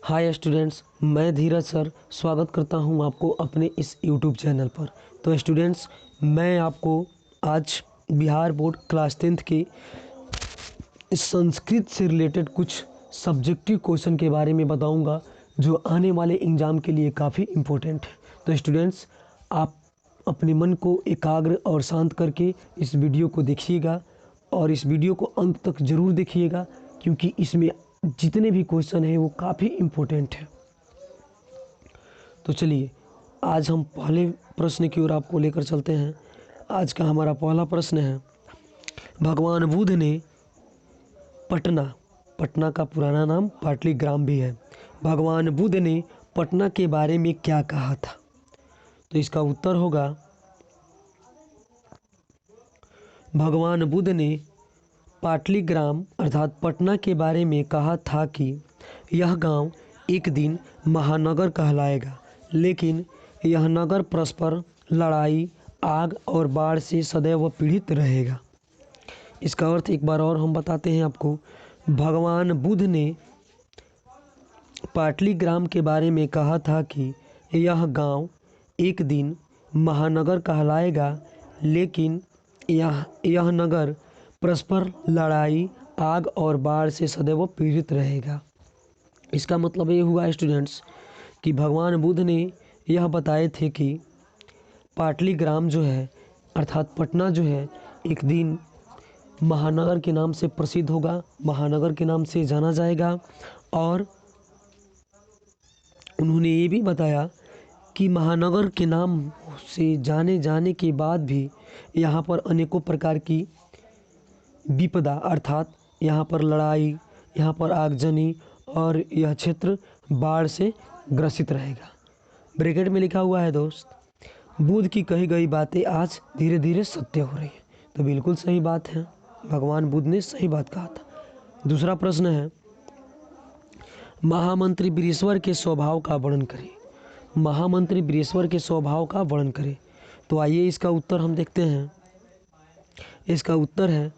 Hi students, मैं धीरज sir स्वागत करता हूं आपको अपने इस यूट्यूब चैनल पर। तो स्टूडेंट्स, मैं आपको आज बिहार बोर्ड क्लास 10th के संस्कृत से रिलेटेड कुछ सब्जेक्टिव क्वेश्चन के बारे में बताऊंगा जो आने वाले एग्ज़ाम के लिए काफ़ी इम्पोर्टेंट है। तो स्टूडेंट्स, आप अपने मन को एकाग्र और शांत करके इस वीडियो को देखिएगा और इस वीडियो को अंत तक ज़रूर देखिएगा, क्योंकि इसमें जितने भी क्वेश्चन हैं वो काफ़ी इम्पोर्टेंट है। तो चलिए आज हम पहले प्रश्न की ओर आपको लेकर चलते हैं। आज का हमारा पहला प्रश्न है, भगवान बुद्ध ने पटना का पुराना नाम पाटलीग्राम भी है, भगवान बुद्ध ने पटना के बारे में क्या कहा था? तो इसका उत्तर होगा, भगवान बुद्ध ने पाटलीग्राम अर्थात पटना के बारे में कहा था कि यह गांव एक दिन महानगर कहलाएगा, लेकिन यह नगर परस्पर लड़ाई, आग और बाढ़ से सदैव पीड़ित रहेगा। इसका अर्थ एक बार और हम बताते हैं आपको। भगवान बुद्ध ने पाटलीग्राम के बारे में कहा था कि यह गांव एक दिन महानगर कहलाएगा, लेकिन यह नगर परस्पर लड़ाई, आग और बाढ़ से सदैव पीड़ित रहेगा। इसका मतलब ये हुआ स्टूडेंट्स कि भगवान बुद्ध ने यह बताए थे कि पाटलीग्राम जो है अर्थात पटना जो है एक दिन महानगर के नाम से प्रसिद्ध होगा, महानगर के नाम से जाना जाएगा। और उन्होंने ये भी बताया कि महानगर के नाम से जाने के बाद भी यहाँ पर अनेकों प्रकार की विपदा अर्थात यहाँ पर लड़ाई, यहाँ पर आगजनी और यह क्षेत्र बाढ़ से ग्रसित रहेगा। ब्रैकेट में लिखा हुआ है दोस्त, बुद्ध की कही गई बातें आज धीरे धीरे सत्य हो रही है। तो बिल्कुल सही बात है, भगवान बुद्ध ने सही बात कहा था। दूसरा प्रश्न है, महामंत्री बृहस्पति के स्वभाव का वर्णन करें। महामंत्री बृहस्पति के स्वभाव का वर्णन करें। तो आइए इसका उत्तर हम देखते हैं। इसका उत्तर है,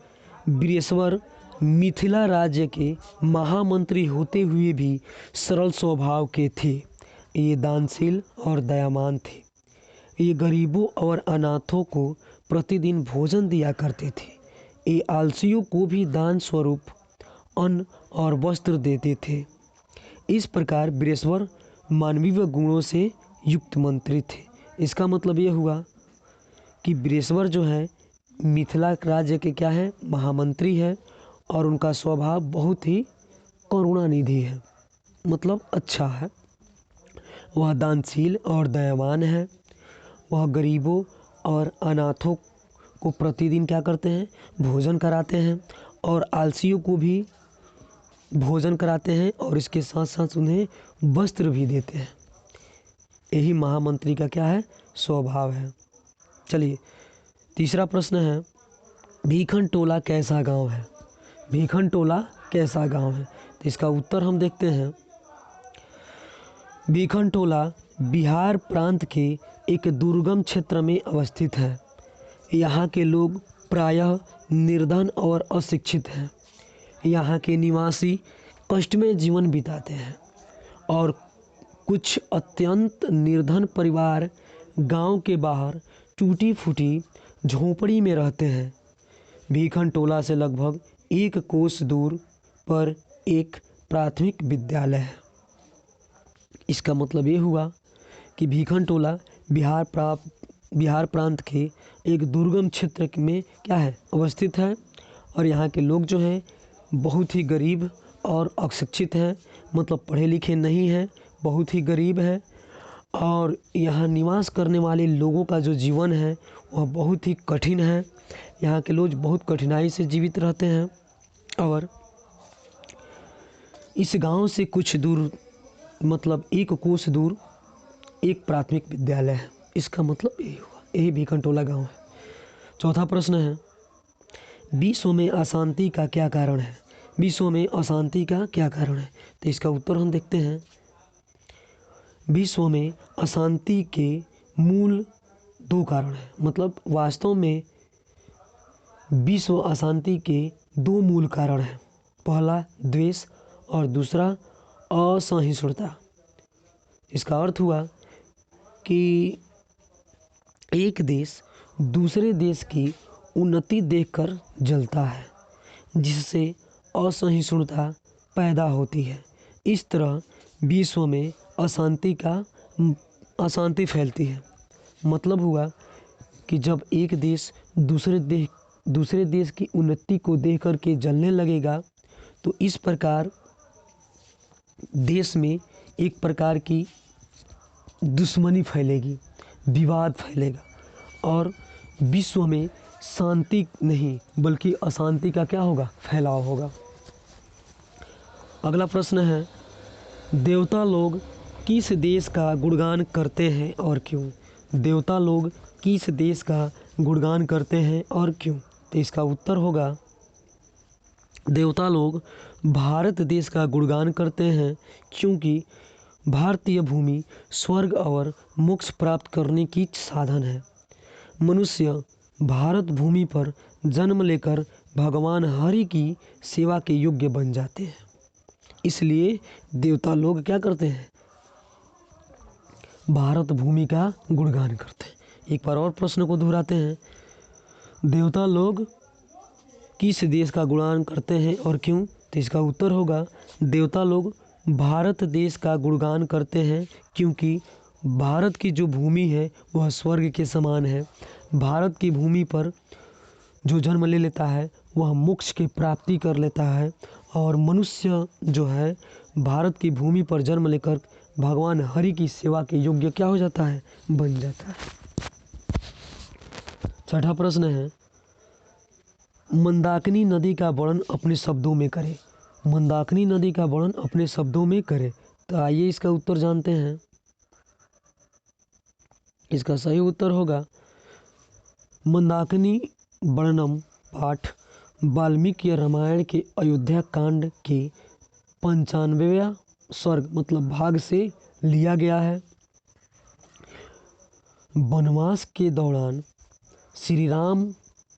बृहस्पति मिथिला राज्य के महामंत्री होते हुए भी सरल स्वभाव के थे। ये दानशील और दयावान थे। ये गरीबों और अनाथों को प्रतिदिन भोजन दिया करते थे। ये आलसियों को भी दान स्वरूप अन्न और वस्त्र देते थे। इस प्रकार बृहस्पति मानवीय गुणों से युक्त मंत्री थे। इसका मतलब ये हुआ कि बृहस्पति जो है मिथिला राज्य के क्या है, महामंत्री है, और उनका स्वभाव बहुत ही करुणानिधि है, मतलब अच्छा है। वह दानशील और दयावान है। वह गरीबों और अनाथों को प्रतिदिन क्या करते हैं, भोजन कराते हैं, और आलसियों को भी भोजन कराते हैं, और इसके साथ साथ उन्हें वस्त्र भी देते हैं। यही महामंत्री का क्या है, स्वभाव है। चलिए तीसरा प्रश्न है, भीखन टोला कैसा गांव है? भीखन टोला कैसा गांव है? तो इसका उत्तर हम देखते हैं। भीखन टोला बिहार प्रांत के एक दुर्गम क्षेत्र में अवस्थित है। यहाँ के लोग प्रायः निर्धन और अशिक्षित हैं। यहाँ के निवासी कष्टमय जीवन बिताते हैं, और कुछ अत्यंत निर्धन परिवार गांव के बाहर टूटी फूटी झोपड़ी में रहते हैं। भीखन टोला से लगभग 1 कोस दूर पर एक प्राथमिक विद्यालय है। इसका मतलब ये हुआ कि भीखन टोला बिहार प्रांत के एक दुर्गम क्षेत्र में क्या है, अवस्थित है, और यहाँ के लोग जो हैं बहुत ही गरीब और अशिक्षित हैं, मतलब पढ़े लिखे नहीं हैं, बहुत ही गरीब हैं। और यहाँ निवास करने वाले लोगों का जो जीवन है वह बहुत ही कठिन है। यहाँ के लोग बहुत कठिनाई से जीवित रहते हैं। और इस गांव से कुछ दूर, मतलब 1 कोस दूर, एक प्राथमिक विद्यालय है। इसका मतलब यही हुआ, यही भीखन टोला गाँव है। चौथा प्रश्न है, विश्व में अशांति का क्या कारण है? विश्व में अशांति का क्या कारण है? तो इसका उत्तर हम देखते हैं। विश्व में अशांति के मूल 2 कारण हैं, मतलब वास्तव में विश्व अशांति के 2 मूल कारण हैं। पहला द्वेष और दूसरा असहिष्णुता। इसका अर्थ हुआ कि एक देश दूसरे देश की उन्नति देखकर जलता है, जिससे असहिष्णुता पैदा होती है। इस तरह विश्व में अशांति फैलती है। मतलब हुआ कि जब एक देश दूसरे देश की उन्नति को देख कर के जलने लगेगा, तो इस प्रकार देश में एक प्रकार की दुश्मनी फैलेगी, विवाद फैलेगा और विश्व में शांति नहीं बल्कि अशांति का क्या होगा, फैलाव होगा। अगला प्रश्न है, देवता लोग किस देश का गुणगान करते हैं और क्यों? देवता लोग किस देश का गुणगान करते हैं और क्यों? तो इसका उत्तर होगा, देवता लोग भारत देश का गुणगान करते हैं क्योंकि भारतीय भूमि स्वर्ग और मोक्ष प्राप्त करने की साधन है। मनुष्य भारत भूमि पर जन्म लेकर भगवान हरि की सेवा के योग्य बन जाते हैं, इसलिए देवता लोग क्या करते हैं, भारत भूमि का गुणगान करते हैं। एक बार और प्रश्न को दोहराते हैं, देवता लोग किस देश का गुणगान करते हैं और क्यों? तो इसका उत्तर होगा, देवता लोग भारत देश का गुणगान करते हैं क्योंकि भारत की जो भूमि है वह स्वर्ग के समान है। भारत की भूमि पर जो जन्म ले लेता है वह मोक्ष की प्राप्ति कर लेता है और मनुष्य जो है भारत की भूमि पर जन्म लेकर भगवान हरि की सेवा के योग्य क्या हो जाता है, बन जाता है। छठा प्रश्न है, मंदाकिनी नदी का वर्णन अपने शब्दों में करें। मंदाकिनी नदी का वर्णन अपने शब्दों में करें। तो आइए इसका उत्तर जानते हैं। इसका सही उत्तर होगा, मंदाकिनी वर्णनम पाठ वाल्मीकि रामायण के अयोध्या कांड के 95वें सर्ग मतलब भाग से लिया गया है। वनवास के दौरान श्री राम,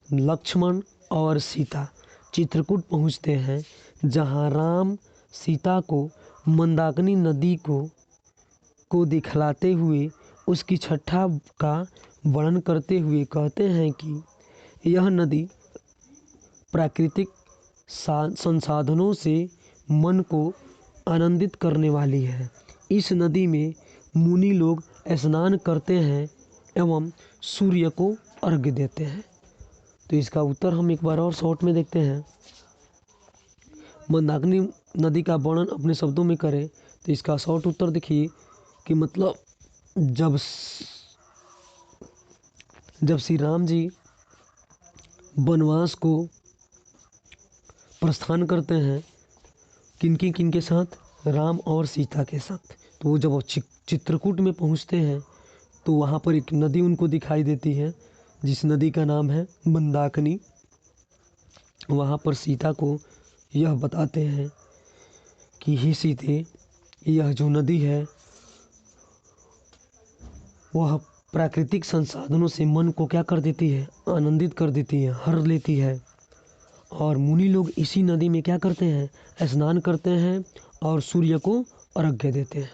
लक्ष्मण और सीता चित्रकूट पहुँचते हैं, जहाँ राम सीता को मंदाकिनी नदी को दिखलाते हुए उसकी छठा का वर्णन करते हुए कहते हैं कि यह नदी प्राकृतिक संसाधनों से मन को आनंदित करने वाली है। इस नदी में मुनि लोग स्नान करते हैं एवं सूर्य को अर्घ्य देते हैं। तो इसका उत्तर हम एक बार और शॉर्ट में देखते हैं। मंदाकिनी नदी का वर्णन अपने शब्दों में करें। तो इसका शॉर्ट उत्तर देखिए कि मतलब जब श्री राम जी वनवास को प्रस्थान करते हैं, किनके साथ, राम और सीता के साथ, तो वो जब चित्रकूट में पहुंचते हैं तो वहाँ पर एक नदी उनको दिखाई देती है जिस नदी का नाम है मंदाकिनी। वहाँ पर सीता को यह बताते हैं कि हे सीते, यह जो नदी है वह प्राकृतिक संसाधनों से मन को क्या कर देती है, आनंदित कर देती है, हर लेती है। और मुनि लोग इसी नदी में क्या करते हैं, स्नान करते हैं और सूर्य को अर्घ्य देते हैं।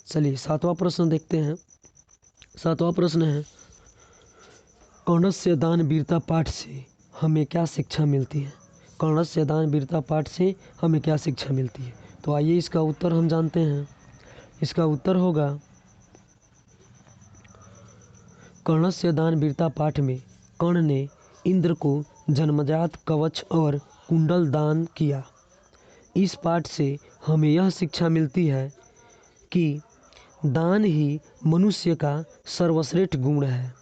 चलिए सातवां प्रश्न देखते हैं। सातवां प्रश्न है, कर्णस्य दान वीरता पाठ से हमें क्या शिक्षा मिलती है? कर्णस्य दान वीरता पाठ से हमें क्या शिक्षा मिलती है? तो आइए इसका उत्तर हम जानते हैं। इसका उत्तर होगा, कर्णस्य दान वीरता पाठ में कर्ण ने इंद्र को जन्मजात कवच और कुंडल दान किया। इस पाठ से हमें यह शिक्षा मिलती है कि दान ही मनुष्य का सर्वश्रेष्ठ गुण है,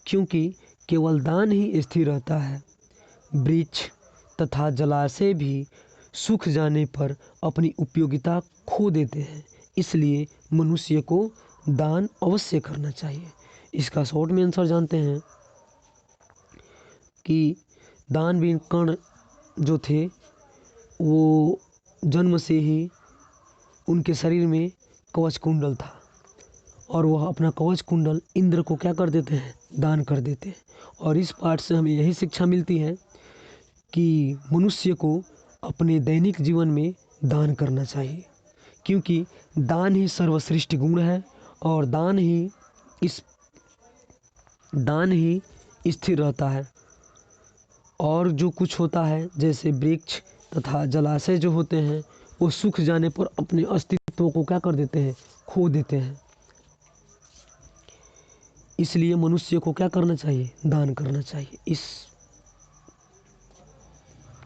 क्योंकि केवल दान ही स्थिर रहता है। वृक्ष तथा जलाशय भी सूख जाने पर अपनी उपयोगिता खो देते हैं, इसलिए मनुष्य को दान अवश्य करना चाहिए। इसका शॉर्ट में आंसर जानते हैं कि दानवीर कर्ण जो थे वो जन्म से ही उनके शरीर में कवच कुंडल था और वह अपना कवच कुंडल इंद्र को क्या कर देते हैं, दान कर देते हैं। और इस पाठ से हमें यही शिक्षा मिलती है कि मनुष्य को अपने दैनिक जीवन में दान करना चाहिए, क्योंकि दान ही सर्वश्रेष्ठ गुण है और दान ही स्थिर रहता है। और जो कुछ होता है जैसे वृक्ष तथा जलाशय जो होते हैं वो सूख जाने पर अपने अस्तित्व को क्या कर देते हैं, खो देते हैं। इसलिए मनुष्य को क्या करना चाहिए, दान करना चाहिए। इस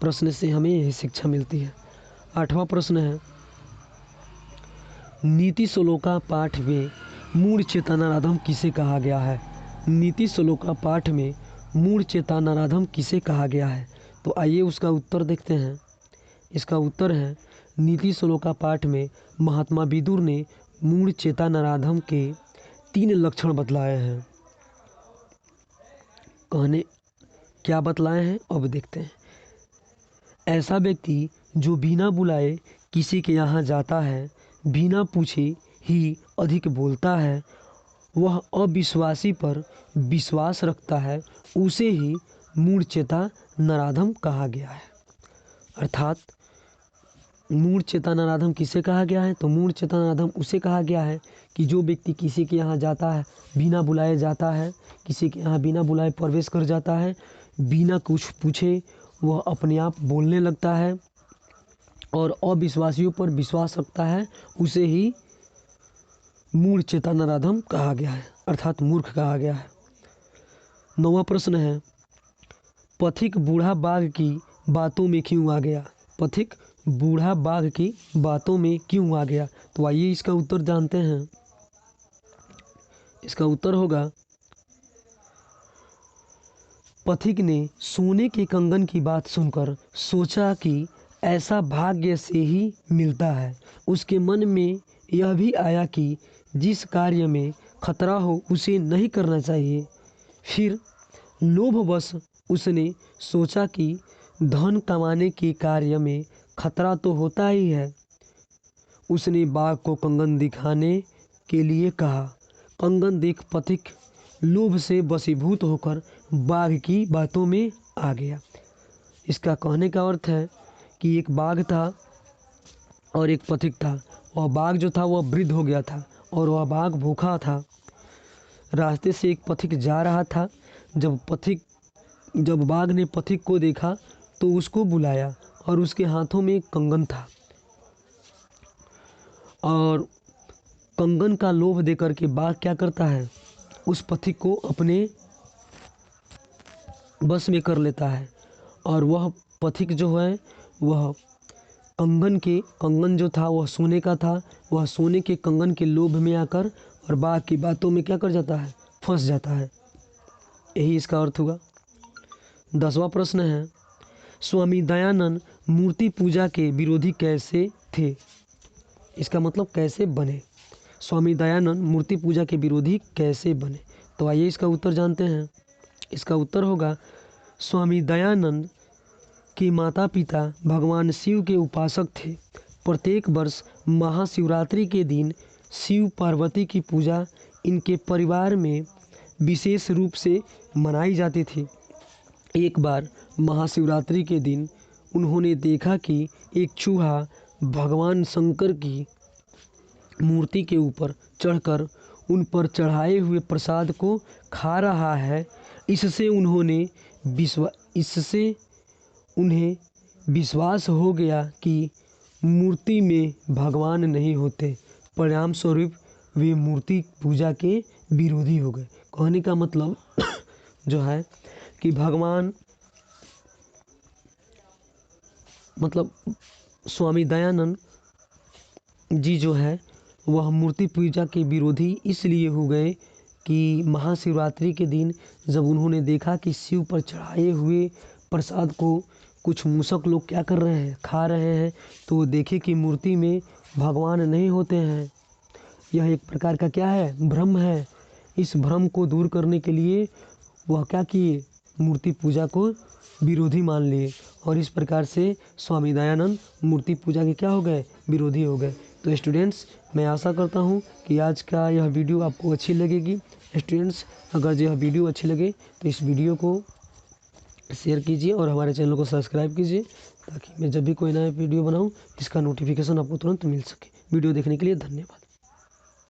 प्रश्न से हमें यही शिक्षा मिलती है। 8वां प्रश्न है, नीति श्लोका पाठ में मूढ़ चेतनाराधम किसे कहा गया है? नीति श्लोका पाठ में मूढ़ चेतनाराधम किसे कहा गया है? तो आइए उसका उत्तर देखते हैं। इसका उत्तर है, नीति श्लोका पाठ में महात्मा विदुर ने मूढ़ चेतनाराधम के 3 लक्षण बतलाए हैं। कहने क्या बतलाए हैं अब देखते हैं। ऐसा व्यक्ति जो बिना बुलाए किसी के यहाँ जाता है, बिना पूछे ही अधिक बोलता है, वह अविश्वासी पर विश्वास रखता है, उसे ही मूढ़ चेता नराधम कहा गया है। अर्थात मूढ़ चेता नराधम किसे कहा गया है? तो मूढ़ चेता नराधम उसे कहा गया है कि जो व्यक्ति किसी के यहाँ जाता है, बिना बुलाए जाता है, किसी के यहाँ बिना बुलाए प्रवेश कर जाता है, बिना कुछ पूछे वह अपने आप बोलने लगता है और अविश्वासियों पर विश्वास रखता है, उसे ही मूढ़ चेता नराधम कहा गया है, अर्थात मूर्ख कहा गया है। 9वां प्रश्न है, पथिक बूढ़ा बाघ की बातों में क्यों आ गया? पथिक बूढ़ा बाघ की बातों में क्यों आ गया? तो आइए इसका उत्तर जानते हैं। इसका उत्तर होगा, पथिक ने सोने के कंगन की बात सुनकर सोचा कि ऐसा भाग्य से ही मिलता है। उसके मन में यह भी आया कि जिस कार्य में खतरा हो उसे नहीं करना चाहिए। फिर लोभवश उसने सोचा कि धन कमाने के कार्य में खतरा तो होता ही है। उसने बाघ को कंगन दिखाने के लिए कहा। कंगन देख पथिक लोभ से वशीभूत होकर बाघ की बातों में आ गया। इसका कहने का अर्थ है कि एक बाघ था और एक पथिक था, और बाघ जो था वह वृद्ध हो गया था और वह बाघ भूखा था। रास्ते से एक पथिक जा रहा था। जब बाघ ने पथिक को देखा तो उसको बुलाया और उसके हाथों में एक कंगन था, और कंगन का लोभ देकर के बाघ क्या करता है, उस पथिक को अपने बस में कर लेता है। और वह पथिक जो है वह कंगन जो था वह सोने का था, वह सोने के कंगन के लोभ में आकर और बाघ की बातों में क्या कर जाता है, फंस जाता है। यही इसका अर्थ हुआ। 10वां प्रश्न है, स्वामी दयानंद मूर्ति पूजा के विरोधी कैसे थे? इसका मतलब कैसे बने? स्वामी दयानंद मूर्ति पूजा के विरोधी कैसे बने? तो आइए इसका उत्तर जानते हैं। इसका उत्तर होगा, स्वामी दयानंद के माता पिता भगवान शिव के उपासक थे। प्रत्येक वर्ष महाशिवरात्रि के दिन शिव पार्वती की पूजा इनके परिवार में विशेष रूप से मनाई जाती थी। एक बार महाशिवरात्रि के दिन उन्होंने देखा कि एक चूहा भगवान शंकर की मूर्ति के ऊपर चढ़कर उन पर चढ़ाए हुए प्रसाद को खा रहा है। इससे उन्हें विश्वास हो गया कि मूर्ति में भगवान नहीं होते। परिणाम स्वरूप वे मूर्ति पूजा के विरोधी हो गए। कहने का मतलब जो है कि भगवान मतलब स्वामी दयानंद जी जो है वह मूर्ति पूजा के विरोधी इसलिए हो गए कि महाशिवरात्रि के दिन जब उन्होंने देखा कि शिव पर चढ़ाए हुए प्रसाद को कुछ मूषक लोग क्या कर रहे हैं, खा रहे हैं, तो देखे कि मूर्ति में भगवान नहीं होते हैं। यह एक प्रकार का क्या है, भ्रम है। इस भ्रम को दूर करने के लिए वह क्या किए, मूर्ति पूजा को विरोधी मान लिए, और इस प्रकार से स्वामी दयानंद मूर्ति पूजा के क्या हो गए, विरोधी हो गए। तो स्टूडेंट्स, मैं आशा करता हूँ कि आज का यह वीडियो आपको अच्छी लगेगी। स्टूडेंट्स, अगर यह वीडियो अच्छी लगे तो इस वीडियो को शेयर कीजिए और हमारे चैनल को सब्सक्राइब कीजिए, ताकि मैं जब भी कोई नया वीडियो बनाऊँ इसका नोटिफिकेशन आपको तुरंत मिल सके। वीडियो देखने के लिए धन्यवाद।